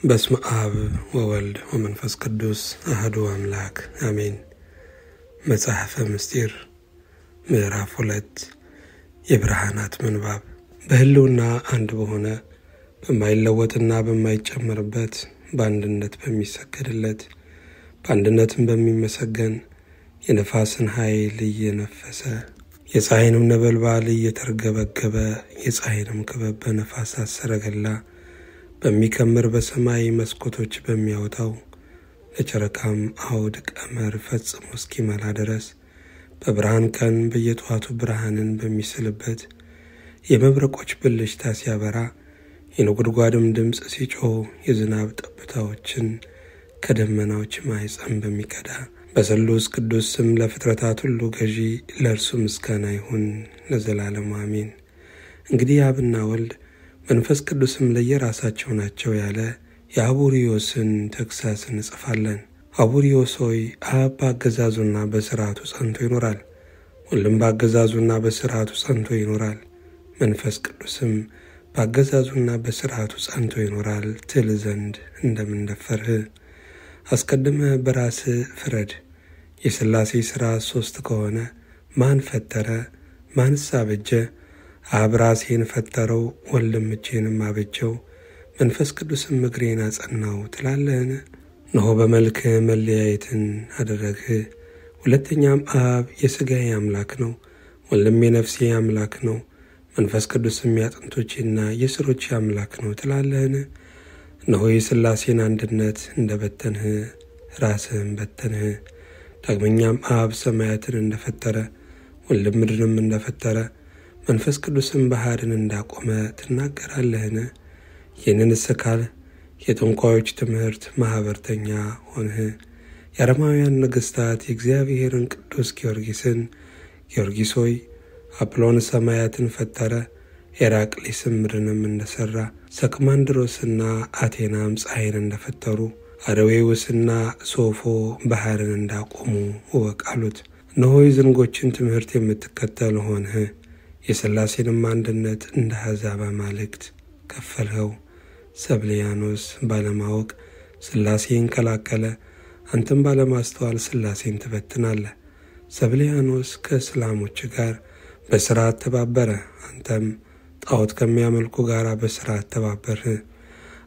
በስመ አብ ወወልድ ወመንፈስ ቅዱስ አሐዱ አምላክ አሜን። መጽሐፈ ምስጢር ምዕራፍ 2 የብርሃናት ምንባብ። በህልውና አንድ በሆነ በማይለወጥና በማይጨመርበት በአንድነት በሚሰገድለት በአንድነትም በሚመሰገን የነፋስን ኃይል እየነፈሰ የፀሐይንም ነበልባል እየተርገበገበ የፀሐይንም ክበብ በነፋሳት ሰረገላ በሚከምር በሰማይ መስኮቶች በሚያወጣው ለጨረቃም አውድ ቀመር ፈጽሞ እስኪመላ ድረስ በብርሃን ቀን በየጠዋቱ ብርሃንን በሚስልበት የመብረቆች ብልጭታ ሲያበራ የነጎድጓድም ድምፅ ሲጮህ የዝናብ ጠብታዎችን ከደመናዎች ማኅፀን በሚቀዳ በስሉስ ቅዱስ ስም ለፍጥረታት ሁሉ ገዢ ለእርሱ ምስጋና ይሁን ለዘላለሙ አሜን። እንግዲህ አብና ወልድ መንፈስ ቅዱስም ለየራሳቸው ናቸው ያለ የአቡሪዮስን ተግሳጽ እንጽፋለን። አቡሪዮስ ሆይ አብ በአገዛዙና በሥርዓቱ ጸንቶ ይኖራል፣ ወልድም በአገዛዙና በሥርዓቱ ጸንቶ ይኖራል፣ መንፈስ ቅዱስም በአገዛዙና በሥርዓቱ ጸንቶ ይኖራል ትል ዘንድ እንደምንደፈርህ አስቀድመህ በራስህ ፍረድ። የሥላሴ ሥራ 3 ከሆነ ማን ፈጠረ? ማንስ አበጀ? አብ ራሴን ፈጠረው፣ ወልድም እጄንም አበጀው፣ መንፈስ ቅዱስም እግሬን አጸናው ትላለህን? እነሆ በመልክህ መለያየትን አደረግህ። ሁለተኛም አብ የሥጋዬ አምላክ ነው፣ ወልድም የነፍሴ አምላክ ነው፣ መንፈስ ቅዱስም የአጥንቶቼና የሥሮቼ አምላክ ነው ትላለህን? እነሆ የሥላሴን አንድነት እንደበተንህ ራስህን በተንህ። ዳግመኛም አብ ሰማያትን እንደፈጠረ ወልድም ምድርንም እንደፈጠረ መንፈስ ቅዱስም ባሕርን እንዳቆመ ትናገራለህን? ይህንንስ ካልህ የጠንቋዮች ትምህርት ማኅበርተኛ ሆንህ። የአረማውያን ነገሥታት የእግዚአብሔርን ቅዱስ ጊዮርጊስን ጊዮርጊስ ሆይ አጵሎን ሰማያትን ፈጠረ፣ ሄራቅሊስም ምድርንም እንደሠራ፣ ሰክማንድሮስና አቴናም ፀሐይን እንደፈጠሩ፣ አረዌውስና ሶፎ ባሕርን እንዳቆሙ እወቅ አሉት። እነሆ የዝንጎችን ትምህርት የምትከተል ሆንህ። የሥላሴንም አንድነት እንደ አሕዛብ አማልክት ከፈልኸው። ሰብልያኖስ ባለማወቅ ሥላሴን ከላከለ፣ አንተም ባለማስተዋል ሥላሴን ትበትናለህ። ሰብልያኖስ ከእስላሞች ጋር በሥርዓት ተባበረ፣ አንተም ጣዖት ከሚያመልኩ ጋር በሥርዓት ተባበርህ።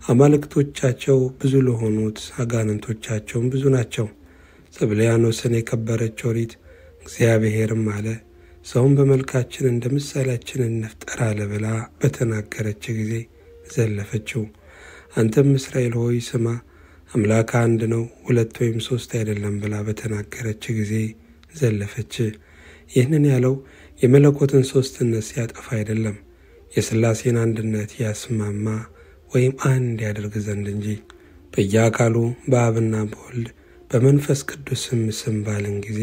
አማልክቶቻቸው ብዙ ለሆኑት አጋንንቶቻቸውም ብዙ ናቸው። ሰብልያኖስን የከበረች ኦሪት እግዚአብሔርም አለ ሰውን በመልካችን እንደ ምሳሌያችን እንፍጠር አለ ብላ በተናገረች ጊዜ ዘለፈችው። አንተም እስራኤል ሆይ ስማ፣ አምላክ አንድ ነው፣ 2 ወይም 3 አይደለም ብላ በተናገረች ጊዜ ዘለፈች። ይህንን ያለው የመለኮትን ሦስትነት ሲያጠፋ አይደለም፣ የሥላሴን አንድነት ያስማማ ወይም አንድ ያደርግ ዘንድ እንጂ። በየአካሉ በአብና በወልድ በመንፈስ ቅዱስም ስም ባልን ጊዜ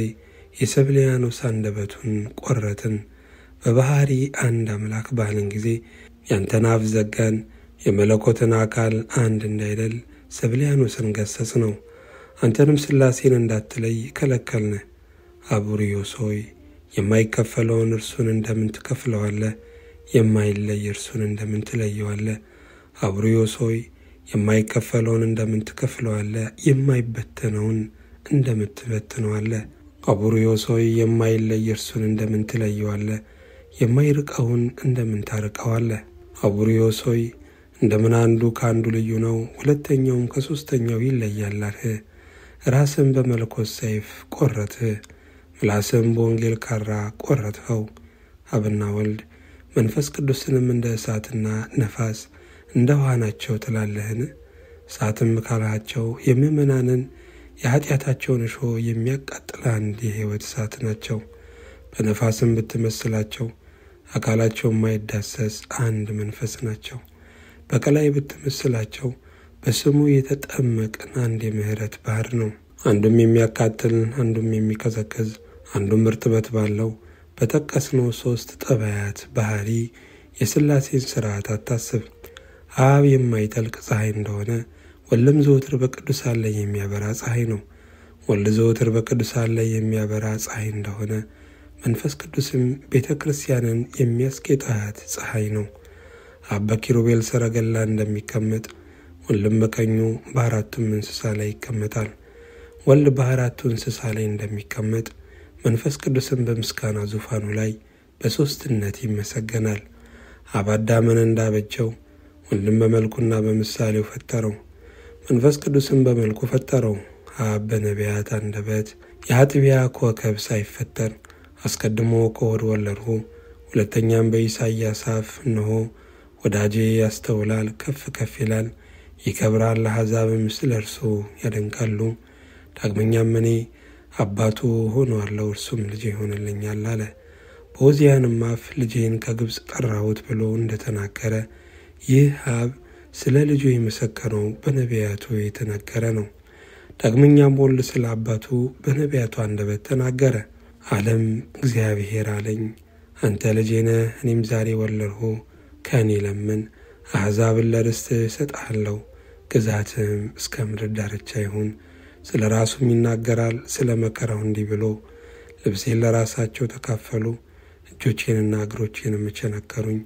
የሰብልያኖስ አንደበቱን ቆረጥን። በባሕሪ አንድ አምላክ ባልን ጊዜ ያንተን አፍ ዘጋን። የመለኮትን አካል አንድ እንዳይደል ሰብልያኖስን ገሰጽ ነው። አንተንም ሥላሴን እንዳትለይ ከለከልንህ። አቡሪዮስ ሆይ የማይከፈለውን እርሱን እንደምን ትከፍለዋለህ? የማይለይ እርሱን እንደምን ትለየዋለህ? አቡሪዮስ ሆይ የማይከፈለውን እንደምን ትከፍለዋለህ? የማይበተነውን እንደምን ትበትነዋለህ? አቡሪዮስ ሆይ የማይለይ እርሱን እንደምን ትለየዋለህ? የማይርቀውን እንደምን ታርቀዋለህ? አቡሪዮስ ሆይ እንደምን አንዱ ከአንዱ ልዩ ነው፣ ሁለተኛውም ከሦስተኛው ይለያል አልህ። ራስን በመለኮት ሰይፍ ቆረጥህ፣ ምላስም በወንጌል ካራ ቆረጥኸው። አብና ወልድ መንፈስ ቅዱስንም እንደ እሳትና ነፋስ እንደ ውሃ ናቸው ትላለህን? እሳትም ካልሃቸው የምእመናንን የኀጢአታቸውን እሾህ የሚያቃጥል አንድ የሕይወት እሳት ናቸው። በነፋስም ብትመስላቸው አካላቸው የማይዳሰስ አንድ መንፈስ ናቸው። በቀላይ ብትመስላቸው በስሙ የተጠመቅን አንድ የምሕረት ባሕር ነው። አንዱም የሚያቃጥል አንዱም የሚቀዘቅዝ አንዱም እርጥበት ባለው በጠቀስነው 3 ጠባያት ባሕሪ የሥላሴን ሥርዓት አታስብ። አብ የማይጠልቅ ፀሐይ እንደሆነ ወልድም ዘወትር በቅዱሳን ላይ የሚያበራ ፀሐይ ነው። ወልድ ዘወትር በቅዱሳን ላይ የሚያበራ ፀሐይ እንደሆነ መንፈስ ቅዱስም ቤተ ክርስቲያንን የሚያስጌጣት ፀሐይ ነው። አብ በኪሩቤል ሰረገላ እንደሚቀመጥ ወልድም በቀኙ በአራቱም እንስሳ ላይ ይቀመጣል። ወልድ በአራቱ እንስሳ ላይ እንደሚቀመጥ መንፈስ ቅዱስም በምስጋና ዙፋኑ ላይ በሦስትነት ይመሰገናል። አብ አዳምን እንዳበጀው ወልድም በመልኩና በምሳሌው ፈጠረው። መንፈስ ቅዱስም በመልኩ ፈጠረው። አብ በነቢያት አንደበት የአጥቢያ ኮከብ ሳይፈጠር አስቀድሞ ከሆድ ወለድሁ። ሁለተኛም በኢሳይያስ አፍ እነሆ ወዳጄ ያስተውላል፣ ከፍ ከፍ ይላል፣ ይከብራል፣ አሕዛብም ስለ እርሱ ያደንቃሉ። ዳግመኛም እኔ አባቱ ሆነዋለሁ፣ እርሱም ልጅ ይሆንልኛል አለ። በዖዝያንም አፍ ልጄን ከግብፅ ጠራሁት ብሎ እንደተናገረ ይህ አብ ስለ ልጁ የመሰከረው በነቢያቱ የተነገረ ነው። ዳግመኛም ወልድ ስለ አባቱ በነቢያቱ አንደበት ተናገረ። ዓለም እግዚአብሔር አለኝ፣ አንተ ልጄ ነህ፣ እኔም ዛሬ ወለድሁ። ከእኔ ለምን፣ አሕዛብን ለርስትህ እሰጥሃለሁ፣ ግዛትህም እስከ ምድር ዳርቻ ይሁን። ስለ ራሱም ይናገራል። ስለ መከራው እንዲህ ብሎ ልብሴን ለራሳቸው ተካፈሉ፣ እጆቼንና እግሮቼንም ቸነከሩኝ፣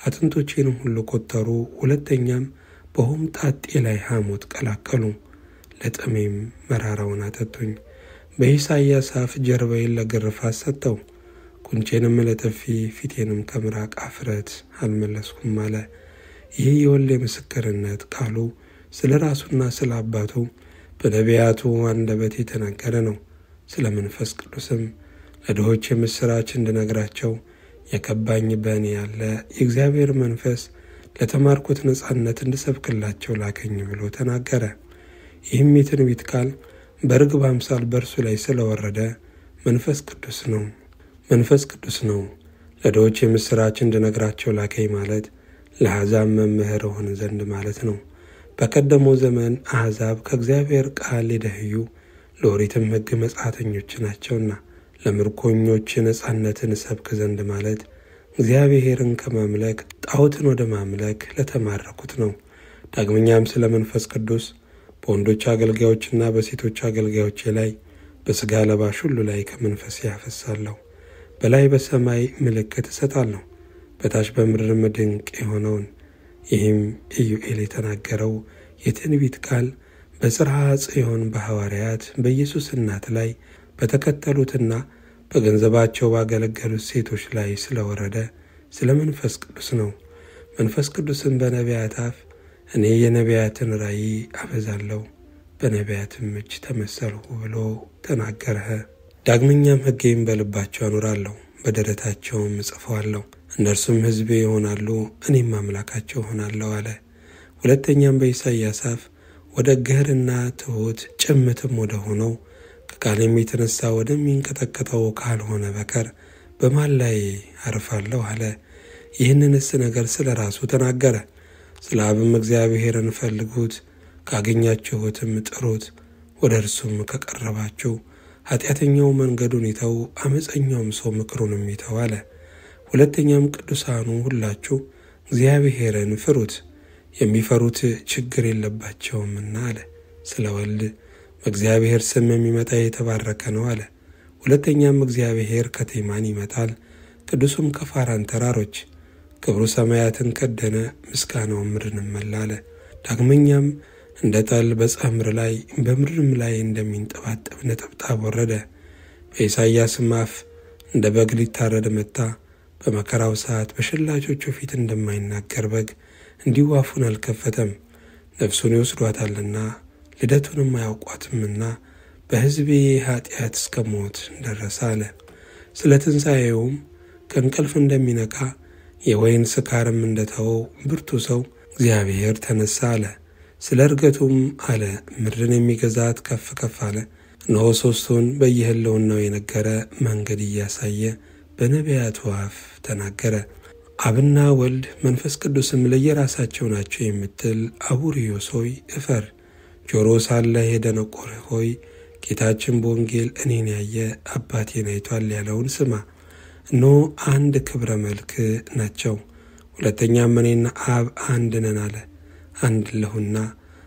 አጥንቶቼንም ሁሉ ቆጠሩ። ሁለተኛም በሆምጣጤ ላይ ሐሞት ቀላቀሉ፣ ለጥሜም መራራውን አጠጡኝ። በኢሳይያስ አፍ ጀርባዬን ለግርፋት ሰጠው፣ ቁንጬንም ለጥፊ፣ ፊቴንም ከምራቅ አፍረት አልመለስኩም አለ። ይህ የወልድ ምስክርነት ቃሉ ስለ ራሱና ስለ አባቱ በነቢያቱ አንደበት የተናገረ ነው። ስለ መንፈስ ቅዱስም ለድሆች የምሥራች እንድነግራቸው የቀባኝ በእኔ ያለ የእግዚአብሔር መንፈስ ለተማርኩት ነጻነት እንድሰብክላቸው ላከኝ ብሎ ተናገረ። ይህም የትንቢት ቃል በርግብ አምሳል በእርሱ ላይ ስለወረደ መንፈስ ቅዱስ ነው። መንፈስ ቅዱስ ነው ለድሆች የምሥራች እንድነግራቸው ላከኝ ማለት ለአሕዛብ መምህር ሆን ዘንድ ማለት ነው። በቀደመው ዘመን አሕዛብ ከእግዚአብሔር ቃል የደህዩ ለኦሪትም ሕግ መጻተኞች ናቸውና ለምርኮኞች ነጻነትን ሰብክ ዘንድ ማለት እግዚአብሔርን ከማምለክ ጣዖትን ወደ ማምለክ ለተማረኩት ነው። ዳግመኛም ስለ መንፈስ ቅዱስ በወንዶች አገልጋዮችና በሴቶች አገልጋዮች ላይ በሥጋ ለባሽ ሁሉ ላይ ከመንፈስ ያፈሳለሁ። በላይ በሰማይ ምልክት እሰጣለሁ፣ በታች በምድርም ድንቅ የሆነውን። ይህም ኢዩኤል የተናገረው የትንቢት ቃል በጽርሐ ጽዮን በሐዋርያት በኢየሱስ እናት ላይ በተከተሉትና በገንዘባቸው ባገለገሉት ሴቶች ላይ ስለወረደ ስለ መንፈስ ቅዱስ ነው። መንፈስ ቅዱስም በነቢያት አፍ እኔ የነቢያትን ራእይ አበዛለሁ፣ በነቢያትም እጅ ተመሰልሁ ብሎ ተናገረ። ዳግመኛም ሕጌም በልባቸው አኖራለሁ፣ በደረታቸውም እጽፈዋለሁ፣ እነርሱም ሕዝቤ ይሆናሉ፣ እኔም አምላካቸው ሆናለሁ አለ። ሁለተኛም በኢሳይያስ አፍ ወደ ገርና ትሑት ጭምትም ወደ ሆነው ከቃሌም የተነሳ ወደሚንቀጠቀጠው ካልሆነ በቀር በማን ላይ አርፋለሁ አለ። ይህንንስ ነገር ስለ ራሱ ተናገረ። ስለ አብም እግዚአብሔርን ፈልጉት፣ ካገኛችሁትም ጥሩት፣ ወደ እርሱም ከቀረባችሁ ኃጢአተኛው መንገዱን ይተው፣ አመፀኛውም ሰው ምክሩንም ይተው አለ። ሁለተኛም ቅዱሳኑ ሁላችሁ እግዚአብሔርን ፍሩት፣ የሚፈሩት ችግር የለባቸውምና አለ። ስለ ወልድ በእግዚአብሔር ስም የሚመጣ የተባረከ ነው አለ። ሁለተኛም እግዚአብሔር ከቴማን ይመጣል፣ ቅዱሱም ከፋራን ተራሮች፣ ክብሩ ሰማያትን ከደነ፣ ምስጋናው ምድርን መላ አለ። ዳግመኛም እንደ ጠል በጸምር ላይ በምድርም ላይ እንደሚንጠባጠብ ነጠብጣብ ወረደ። በኢሳይያስም አፍ እንደ በግ ሊታረድ መጣ። በመከራው ሰዓት በሸላቾቹ ፊት እንደማይናገር በግ እንዲሁ አፉን አልከፈተም። ነፍሱን ይወስዷታልና ልደቱንም አያውቋትምና በሕዝቤ ኃጢአት እስከ ሞት ደረሰ አለ። ስለ ትንሣኤውም ከእንቅልፍ እንደሚነቃ የወይን ስካርም እንደተወው ብርቱ ሰው እግዚአብሔር ተነሣ አለ። ስለ እርገቱም አለ ምድርን የሚገዛት ከፍ ከፍ አለ። እነሆ ሦስቱን በየህልውናው የነገረ መንገድ እያሳየ በነቢያቱ አፍ ተናገረ። አብና ወልድ መንፈስ ቅዱስም ለየራሳቸው ናቸው የምትል አቡርዮስ ሆይ እፈር። ጆሮ ሳለህ የደነቆርህ ሆይ ጌታችን በወንጌል እኔን ያየ አባቴን አይቷል ያለውን ስማ። እነሆ አንድ ክብረ መልክ ናቸው። ሁለተኛም እኔና አብ አንድ ነን አለ። አንድ ለሁና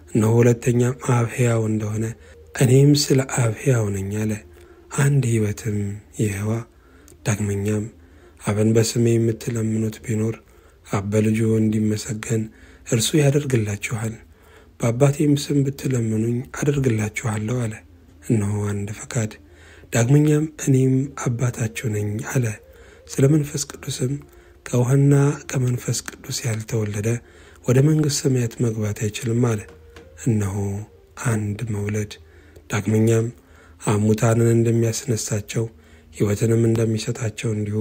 እነሆ ሁለተኛም አብ ሕያው እንደሆነ እኔም ስለ አብ ሕያው ነኝ አለ። አንድ ሕይወትም ይህዋ። ዳግመኛም አብን በስሜ የምትለምኑት ቢኖር አብ በልጁ እንዲመሰገን እርሱ ያደርግላችኋል። በአባቴም ስም ብትለምኑኝ አደርግላችኋለሁ አለ። እነሆ አንድ ፈቃድ። ዳግመኛም እኔም አባታችሁ ነኝ አለ። ስለ መንፈስ ቅዱስም ከውሃና ከመንፈስ ቅዱስ ያልተወለደ ወደ መንግሥተ ሰማያት መግባት አይችልም አለ። እነሆ አንድ መውለድ። ዳግመኛም አብ ሙታንን እንደሚያስነሳቸው ሕይወትንም እንደሚሰጣቸው እንዲሁ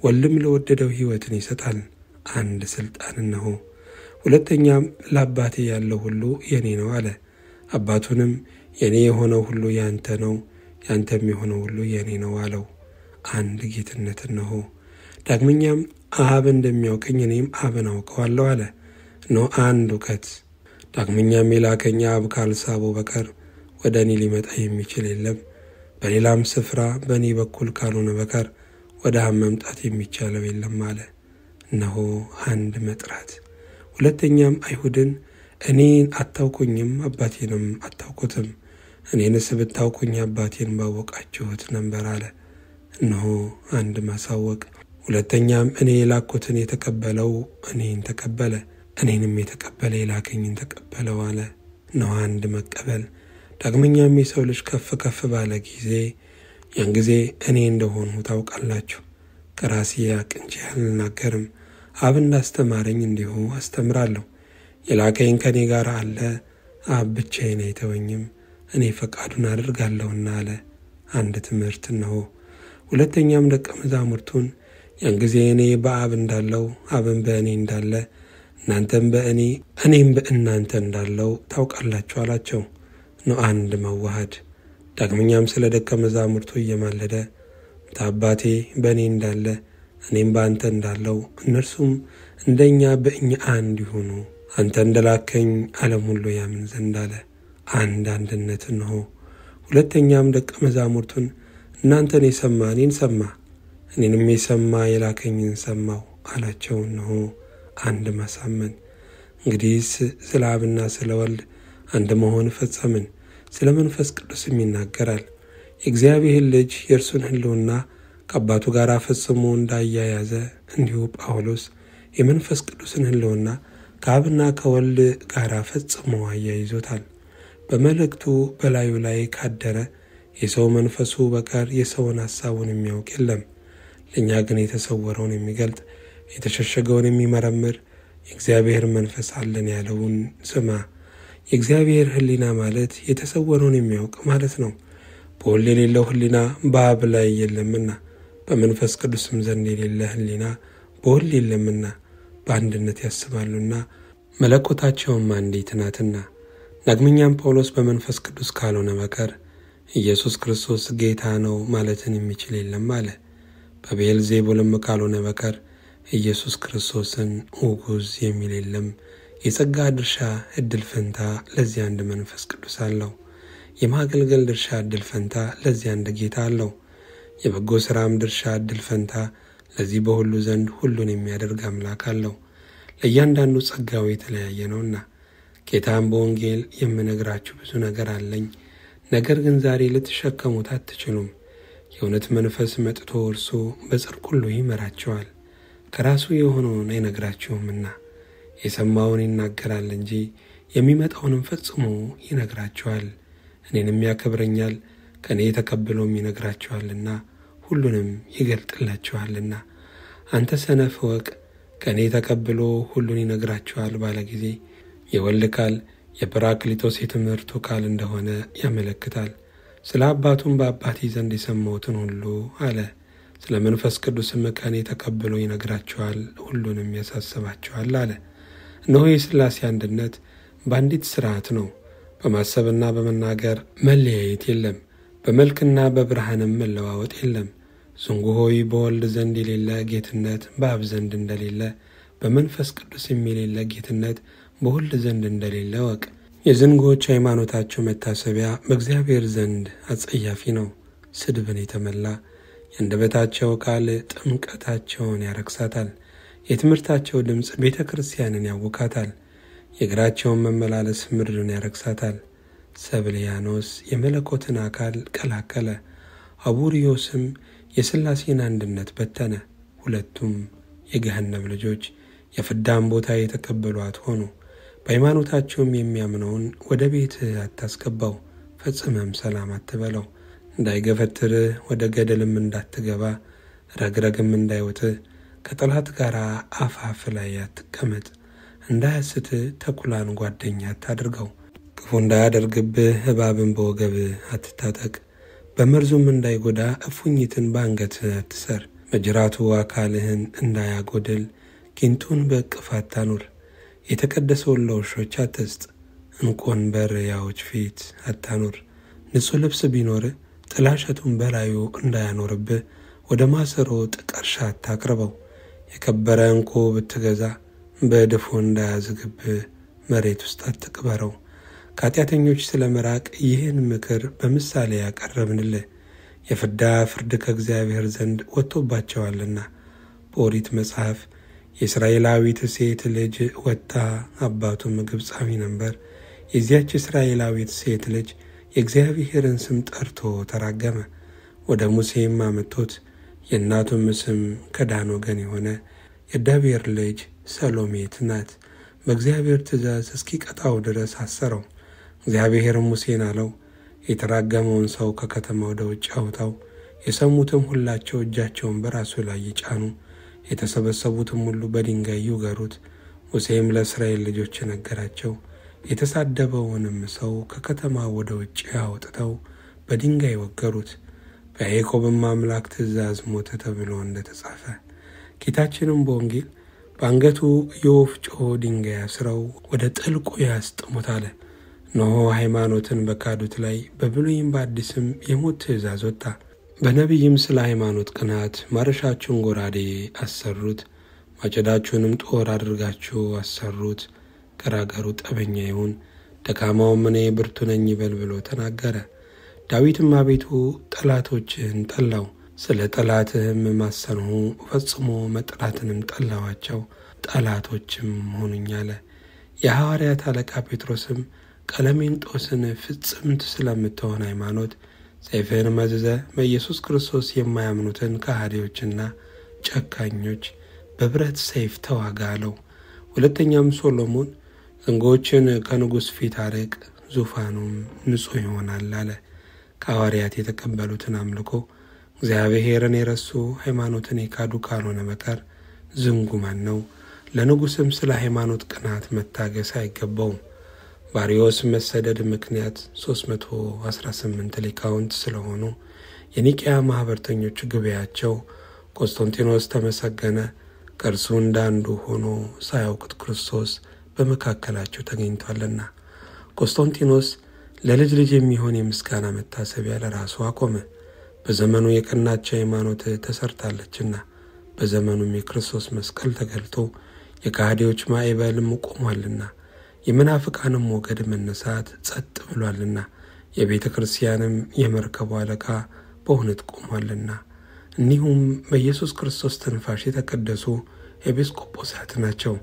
ወልድም ለወደደው ሕይወትን ይሰጣል። አንድ ሥልጣን እነሆ። ሁለተኛም ለአባቴ ያለው ሁሉ የኔ ነው አለ። አባቱንም የኔ የሆነው ሁሉ ያንተ ነው፣ ያንተም የሆነው ሁሉ የኔ ነው አለው። አንድ ጌትነት እነሆ። ዳግመኛም አብ እንደሚያውቀኝ እኔም አብን አውቀዋለሁ አለ። እነሆ አንድ እውቀት። ዳግመኛም የላከኝ አብ ካልሳበው በቀር ወደ እኔ ሊመጣ የሚችል የለም። በሌላም ስፍራ በእኔ በኩል ካልሆነ በቀር ወደ አብ መምጣት የሚቻለው የለም አለ። እነሆ አንድ መጥራት። ሁለተኛም አይሁድን እኔን አታውቁኝም፣ አባቴንም አታውቁትም። እኔንስ ብታውቁኝ አባቴን ባወቃችሁት ነበር አለ። እነሆ አንድ ማሳወቅ። ሁለተኛም እኔ የላኩትን የተቀበለው እኔን ተቀበለ፣ እኔንም የተቀበለ የላከኝን ተቀበለው አለ። እነሆ አንድ መቀበል። ዳግመኛም የሰው ልጅ ከፍ ከፍ ባለ ጊዜ ያን ጊዜ እኔ እንደሆንሁ ታውቃላችሁ። ከራሴ አቅንቼ አልናገርም፣ አብ እንዳስተማረኝ እንዲሁ አስተምራለሁ። የላከኝ ከኔ ጋር አለ፣ አብ ብቻዬን አይተወኝም፣ እኔ ፈቃዱን አደርጋለሁና አለ። አንድ ትምህርት እነሆ። ሁለተኛም ደቀ መዛሙርቱን ያን ጊዜ እኔ በአብ እንዳለው አብን በእኔ እንዳለ እናንተም በእኔ እኔም በእናንተ እንዳለው ታውቃላችሁ አላቸው። ነው አንድ መዋሃድ። ዳግመኛም ስለ ደቀ መዛሙርቱ እየማለደ አባቴ በእኔ እንዳለ እኔም በአንተ እንዳለው እነርሱም እንደኛ በእኛ አንድ ይሁኑ፣ አንተ እንደላከኝ ዓለም ሁሉ ያምን ዘንድ አለ። አንድ አንድነት እነሆ። ሁለተኛም ደቀ መዛሙርቱን እናንተን የሰማ እኔን ሰማ፣ እኔንም የሰማ የላከኝን ሰማው አላቸው። እነሆ አንድ ማሳመን። እንግዲህስ ስለ አብና ስለ ወልድ አንድ መሆን ፈጸምን። ስለ መንፈስ ቅዱስም ይናገራል። የእግዚአብሔር ልጅ የእርሱን ሕልውና ከአባቱ ጋር ፈጽሞ እንዳያያዘ እንዲሁ ጳውሎስ የመንፈስ ቅዱስን ሕልውና ከአብና ከወልድ ጋር ፈጽሞ አያይዞታል። በመልእክቱ በላዩ ላይ ካደረ የሰው መንፈሱ በቀር የሰውን ሐሳቡን የሚያውቅ የለም። ለእኛ ግን የተሰወረውን የሚገልጥ የተሸሸገውን የሚመረምር የእግዚአብሔር መንፈስ አለን ያለውን ስማ። የእግዚአብሔር ሕሊና ማለት የተሰወረውን የሚያውቅ ማለት ነው። በወልድ የሌለው ሕሊና በአብ ላይ የለምና፣ በመንፈስ ቅዱስም ዘንድ የሌለ ሕሊና በወልድ የለምና፣ በአንድነት ያስባሉና መለኮታቸውም አንዲት ናትና። ዳግመኛም ጳውሎስ በመንፈስ ቅዱስ ካልሆነ በቀር ኢየሱስ ክርስቶስ ጌታ ነው ማለትን የሚችል የለም አለ። በቤልዜቡልም ካልሆነ በቀር ኢየሱስ ክርስቶስን ውጉዝ የሚል የለም። የጸጋ ድርሻ ዕድል ፈንታ ለዚህ አንድ መንፈስ ቅዱስ አለው። የማገልገል ድርሻ ዕድል ፈንታ ለዚህ አንድ ጌታ አለው። የበጎ ሥራም ድርሻ ዕድል ፈንታ ለዚህ በሁሉ ዘንድ ሁሉን የሚያደርግ አምላክ አለው። ለእያንዳንዱ ጸጋው የተለያየ ነውና። ጌታም በወንጌል የምነግራችሁ ብዙ ነገር አለኝ፣ ነገር ግን ዛሬ ልትሸከሙት አትችሉም። የእውነት መንፈስ መጥቶ እርሱ በጽድቅ ሁሉ ይመራችኋል፣ ከራሱ የሆነውን አይነግራችሁምና የሰማውን ይናገራል እንጂ የሚመጣውንም ፈጽሞ ይነግራችኋል። እኔንም ያከብረኛል፣ ከእኔ ተቀብሎም ይነግራችኋልና ሁሉንም ይገልጥላችኋልና። አንተ ሰነፍ እወቅ፣ ከእኔ ተቀብሎ ሁሉን ይነግራችኋል ባለ ጊዜ የወልድ ቃል የጰራቅሊጦስ የትምህርቱ ቃል እንደሆነ ያመለክታል። ስለ አባቱም በአባቴ ዘንድ የሰማሁትን ሁሉ አለ። ስለ መንፈስ ቅዱስም ከእኔ ተቀብሎ ይነግራችኋል፣ ሁሉንም ያሳስባችኋል አለ። እነሆ የሥላሴ አንድነት በአንዲት ሥርዓት ነው። በማሰብና በመናገር መለያየት የለም፣ በመልክና በብርሃንም መለዋወጥ የለም። ዝንጉ ሆይ በወልድ ዘንድ የሌለ ጌትነት በአብ ዘንድ እንደሌለ፣ በመንፈስ ቅዱስም የሌለ ጌትነት በወልድ ዘንድ እንደሌለ ወቅ። የዝንጎች ሃይማኖታቸው መታሰቢያ በእግዚአብሔር ዘንድ አጸያፊ ነው፣ ስድብን የተመላ። የአንደበታቸው ቃል ጥምቀታቸውን ያረክሳታል፣ የትምህርታቸው ድምፅ ቤተ ክርስቲያንን ያውካታል፣ የእግራቸውን መመላለስ ምድርን ያረክሳታል። ሰብልያኖስ የመለኮትን አካል ቀላቀለ፣ አቡሪዮስም የሥላሴን አንድነት በተነ። ሁለቱም የገሃነም ልጆች የፍዳም ቦታ የተቀበሏት ሆኑ። በሃይማኖታቸውም የሚያምነውን ወደ ቤት አታስገባው፣ ፈጽመም ሰላም አትበለው። እንዳይገፈትርህ ወደ ገደልም እንዳትገባ ረግረግም እንዳይወጥህ ከጠላት ጋር አፋፍ ላይ አትቀመጥ። እንዳያስት ተኩላን ጓደኛ አታድርገው። ክፉ እንዳያደርግብህ እባብን በወገብህ አትታጠቅ። በመርዙም እንዳይጎዳ እፉኝትን በአንገት አትሰር። በጅራቱ አካልህን እንዳያጎድል ጊንጡን በእቅፍ አታኑር። የተቀደሰውን ለውሾች አትስጥ። ዕንቁን በእሪያዎች ፊት አታኑር። ንጹሕ ልብስ ቢኖርህ ጥላሸቱን በላዩ እንዳያኖርብህ ወደ ማሰሮ ጥቀርሻ አታቅርበው። የከበረ ዕንቁ ብትገዛ በእድፉ እንዳያዝግብህ መሬት ውስጥ አትቅበረው። ከኃጢአተኞች ስለ መራቅ ይህን ምክር በምሳሌ ያቀረብንልህ የፍዳ ፍርድ ከእግዚአብሔር ዘንድ ወጥቶባቸዋልና። በኦሪት መጽሐፍ የእስራኤላዊት ሴት ልጅ ወጥታ አባቱም ግብፃዊ ነበር። የዚያች እስራኤላዊት ሴት ልጅ የእግዚአብሔርን ስም ጠርቶ ተራገመ። ወደ ሙሴም አመጡት። የእናቱም ስም ከዳን ወገን የሆነ የዳቤር ልጅ ሰሎሜት ናት። በእግዚአብሔር ትእዛዝ እስኪቀጣው ድረስ አሰረው። እግዚአብሔርም ሙሴን አለው፣ የተራገመውን ሰው ከከተማ ወደ ውጭ አውጣው። የሰሙትም ሁላቸው እጃቸውን በራሱ ላይ ይጫኑ፣ የተሰበሰቡትም ሁሉ በድንጋይ ይውገሩት። ሙሴም ለእስራኤል ልጆች ነገራቸው። የተሳደበውንም ሰው ከከተማ ወደ ውጭ አውጥተው በድንጋይ ወገሩት። በያዕቆብም አምላክ ትእዛዝ ሞተ ተብሎ እንደተጻፈ። ጌታችንም በወንጌል በአንገቱ የወፍጮ ድንጋይ አስረው ወደ ጥልቁ ያስጥሙት አለ። እነሆ ሃይማኖትን በካዱት ላይ በብሉይም በአዲስም የሞት ትእዛዝ ወጣ። በነቢይም ስለ ሃይማኖት ቅናት ማረሻችሁን ጎራዴ አሰሩት፣ ማጨዳችሁንም ጦር አድርጋችሁ አሰሩት። ገራገሩ ጠበኛ ይሁን፣ ደካማውም እኔ ብርቱ ነኝ ይበል ብሎ ተናገረ። ዳዊትም አቤቱ ጠላቶችህን ጠላው፣ ስለ ጠላትህም ማሰንሁ፣ ፈጽሞ መጥላትንም ጠላዋቸው፣ ጠላቶችም ሆኑኝ አለ። የሐዋርያት አለቃ ጴጥሮስም ቀለሜንጦስን ፍጽምት ስለምትሆን ሃይማኖት ሰይፍህን መዝዘህ በኢየሱስ ክርስቶስ የማያምኑትን ከሃዲዎችና ጨካኞች በብረት ሰይፍ ተዋጋ አለው። ሁለተኛም ሶሎሞን ዝንጎችን ከንጉሥ ፊት አርቅ፣ ዙፋኑም ንጹሕ ይሆናል አለ። ከሐዋርያት የተቀበሉትን አምልኮ እግዚአብሔርን የረሱ ሃይማኖትን የካዱ ካልሆነ በቀር ዝንጉ ማን ነው? ለንጉሥም ስለ ሃይማኖት ቅናት መታገስ አይገባውም። ባሪዮስ መሰደድ ምክንያት 318 ሊቃውንት ስለሆኑ የኒቅያ ማኅበርተኞች ጉባኤያቸው ቆስጠንጢኖስ ተመሰገነ። ከእርሱ እንዳንዱ ሆኖ ሳያውቁት ክርስቶስ በመካከላቸው ተገኝቷልና። ቆስጠንጢኖስ ለልጅ ልጅ የሚሆን የምስጋና መታሰቢያ ለራሱ አቆመ። በዘመኑ የቀናች ሃይማኖት ተሰርታለችና። በዘመኑም የክርስቶስ መስቀል ተገልጦ የካህዲዎች ማዕበልም ቆሟልና። የመናፍቃንም ሞገድ መነሳት ጸጥ ብሏልና። የቤተ ክርስቲያንም የመርከቡ አለቃ በእውነት ቆሟልና። እኒሁም በኢየሱስ ክርስቶስ ትንፋሽ የተቀደሱ ኤጲስቆጶሳት ናቸው።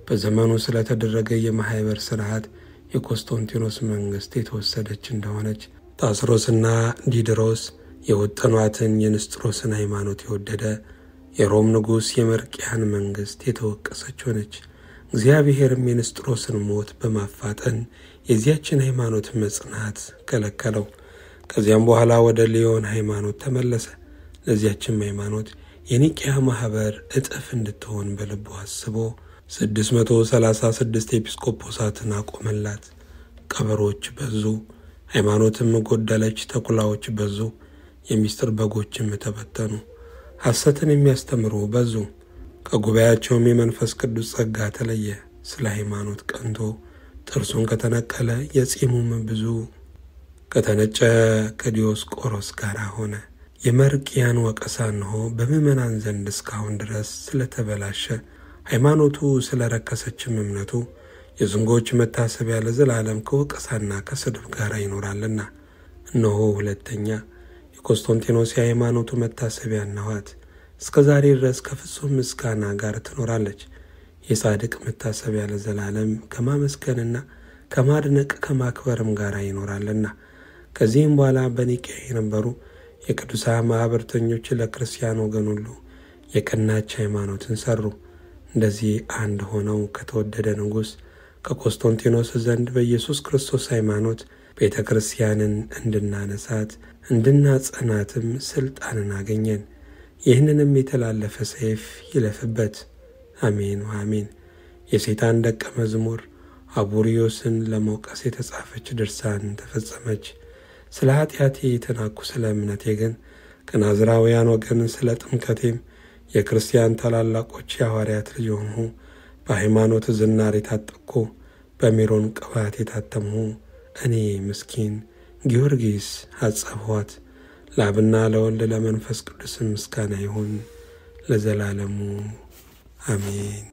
በዘመኑ ስለተደረገ የማኅበር ሥርዓት የቆስጠንጢኖስ መንግሥት የተወሰደች እንደሆነች ታስሮስና ዲድሮስ የወጠኗትን የንስጥሮስን ሃይማኖት የወደደ የሮም ንጉሥ የመርቅያን መንግሥት የተወቀሰች ሆነች። እግዚአብሔርም የንስጥሮስን ሞት በማፋጠን የዚያችን ሃይማኖት መጽናት ከለከለው። ከዚያም በኋላ ወደ ሊዮን ሃይማኖት ተመለሰ። ለዚያችም ሃይማኖት የኒቅያ ማኅበር እጥፍ እንድትሆን በልቡ አስቦ 636 ኤጲስቆጶሳትን አቆመላት። ቀበሮች በዙ፣ ሃይማኖትም ጎደለች፣ ተኩላዎች በዙ፣ የሚስጥር በጎችም ተበተኑ፣ ሐሰትን የሚያስተምሩ በዙ። ከጉባኤያቸውም የመንፈስ ቅዱስ ጸጋ ተለየ። ስለ ሃይማኖት ቀንቶ ጥርሱን ከተነቀለ የጺሙም ብዙ ከተነጨ ከዲዮስቆሮስ ጋር ሆነ። የመርቅያን ወቀሳ እንሆ በምዕመናን ዘንድ እስካሁን ድረስ ስለተበላሸ ሃይማኖቱ ስለረከሰችም እምነቱ የዝንጎች መታሰቢያ ለዘላለም ከወቀሳና ከስድብ ጋር ይኖራልና። እነሆ ሁለተኛ የቆስጠንጢኖስ የሃይማኖቱ መታሰቢያ እነኋት፣ እስከ ዛሬ ድረስ ከፍጹም ምስጋና ጋር ትኖራለች። የጻድቅ መታሰቢያ ለዘላለም ከማመስገንና ከማድነቅ ከማክበርም ጋር ይኖራልና። ከዚህም በኋላ በኒቅያ የነበሩ የቅዱሳን ማኅበርተኞች ለክርስቲያን ወገን ሁሉ የቀናች ሃይማኖትን ሰሩ። እንደዚህ አንድ ሆነው ከተወደደ ንጉሥ ከቆስጠንጢኖስ ዘንድ በኢየሱስ ክርስቶስ ሃይማኖት ቤተ ክርስቲያንን እንድናነሳት እንድናጸናትም ሥልጣንን አገኘን። ይህንንም የተላለፈ ሰይፍ ይለፍበት። አሜን ወአሜን። የሰይጣን ደቀ መዝሙር አቡርዮስን ለመውቀስ የተጻፈች ድርሳን ተፈጸመች። ስለ ኃጢአቴ የተናኩ ስለ እምነቴ ግን ከናዝራውያን ወገን ስለ ጥምቀቴም የክርስቲያን ታላላቆች የሐዋርያት ልጅ የሆንሁ በሃይማኖት ዝናር የታጠቅኩ በሜሮን ቅባት የታተምሁ እኔ ምስኪን ጊዮርጊስ አጸብኋት። ለአብና ለወልድ ለመንፈስ ቅዱስ ምስጋና ይሁን ለዘላለሙ አሜን።